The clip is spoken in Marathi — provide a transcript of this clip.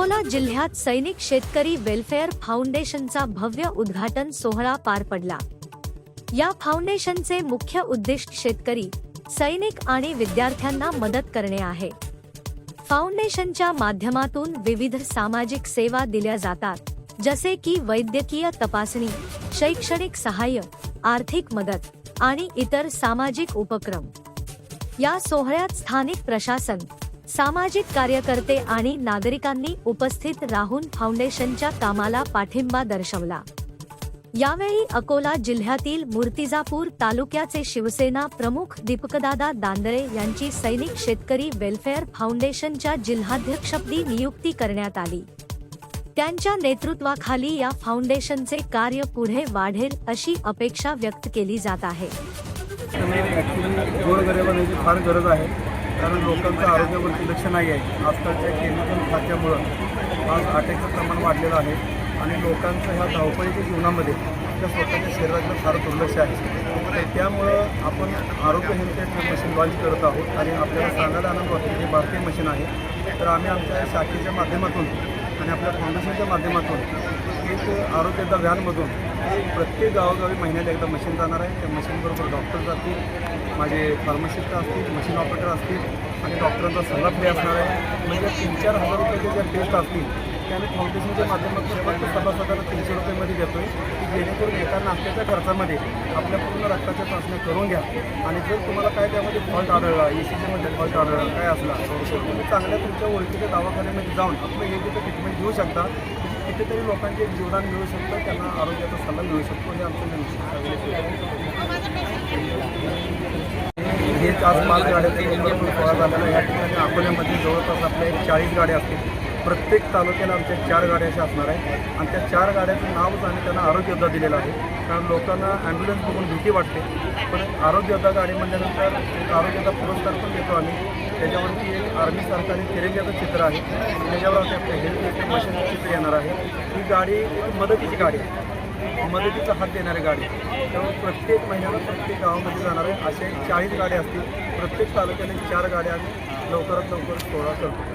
अकोला जिल्ह्यात सैनिक शेतकरी वेलफेअर फाउंडेशनचा भव्य उद्घाटन सोहळा पार पडला। या फाउंडेशनचे मुख्य उद्दिष्ट शेतकरी, सैनिक आणि विद्यार्थ्यांना मदत करणे आहे। फाउंडेशनच्या माध्यमातून विविध सामाजिक सेवा दिल्या जातात, जसे की वैद्यकीय तपासणी, शैक्षणिक सहाय्य, आर्थिक मदत आणि इतर सामाजिक उपक्रम। या सोहळ्यात स्थानिक प्रशासन, सामाजिक कार्यकर्ते आणि नागरिकांनी उपस्थित राहून फाउंडेशनच्या कामाला पाठिंबा दर्शवला। यावेळी अकोला जिल्ह्यातील मूर्तिजापूर तालुक्याचे शिवसेना प्रमुख दीपकदादा दांडळे यांची सैनिक शेतकरी वेलफेअर फाउंडेशनच्या जिल्हाध्यक्षपदी नियुक्ती करण्यात आली। त्यांच्या नेतृत्वाखाली या फाउंडेशनचे कार्य पुढे वाढेल अशी अपेक्षा व्यक्त केली जात आहे। गोरगरिबांची फार गरज आहे, कारण लोकांचं आरोग्यावरती लक्ष नाही आहे। आजकालच्या केमिकल खात्यामुळं आज अटॅकचं प्रमाण वाढलेलं आहे आणि लोकांचं ह्या धावपळीच्या जीवनामध्ये आपल्या स्वतःच्या शरीरातलं फार दुर्लक्ष आहे। तर त्यामुळं आपण आरोग्य हेल्थ मशीन लॉन्च करत आहोत आणि आपल्याला सांगायला आनंद वाटतो की भारतीय मशीन आहे। तर आम्ही आमच्या शाखेच्या माध्यमातून आणि आपल्या फाउंडेशनच्या माध्यमातून एक आरोग्याच्या व्हॅनमधून प्रत्येक गावोगावी महिन्याला एकदा मशीन जाणार आहे। त्या मशीनबरोबर डॉक्टर जातील, माझे फार्मासिस्ट असतील, मशीन ऑपरेटर असतील आणि डॉक्टरांचा सल्ला फ्री असणार आहे। म्हणजे 3-4 हजार रुपयाच्या ज्या टेस्ट असतील त्या आम्ही फाउंडेशनच्या माध्यमातून फक्त सभासदांना 300 रुपयामध्ये देतो आहे, की जेणेकरून एका नाश्त्याच्या खर्चामध्ये आपल्या पूर्ण रक्ताच्या चाचण्या करून घ्या आणि जर तुम्हाला काय त्यामध्ये फॉल्ट आढळला, ECGमध्ये फॉल्ट आढळला काय असला तर तुम्ही चांगल्या तुमच्या ओळखीच्या दवाखान्यामध्ये जाऊन आपलं योग्य ते ट्रीटमेंट घेऊ शकता। कितीतरी लोकांचे जीवदान मिळू शकतं, त्यांना आरोग्याचा सल्ला मिळू शकतो। हे आमचं हेच आज 5 गाड्यांचा सोहळा झालेला आहे। या ठिकाणी अकोल्यामध्ये जवळपास आपल्या 40 गाड्या असतील। प्रत्येक तालुक्याला आमच्या 4 गाड्या अशा असणार आहेत आणि त्या 4 गाड्याचं नावच आम्ही त्यांना आरोग्य योद्धा दिलेलं आहे, कारण लोकांना ॲम्ब्युलन्स बघून भीती वाटते। पण आरोग्य योद्धा गाडी म्हटल्यानंतर एक आरोग्याचा पुरस्कार पण देतो आम्ही। त्याच्यावरती एक आर्मी सरकारी तिरंग्याचं चित्र आहे, त्याच्यावर आपल्या हेल्थ मशीनचं चित्र येणार आहे। ही गाडी मदतीची गाडी आहे, मदतीचा हात देणारी गाडी। त्यामुळे प्रत्येक महिन्याला प्रत्येक गावामध्ये जाणार आहे। असे 40 गाड्या असतील। प्रत्येक तालुक्याने 4 गाड्या आम्ही लवकरात लवकर सोहळा करतो।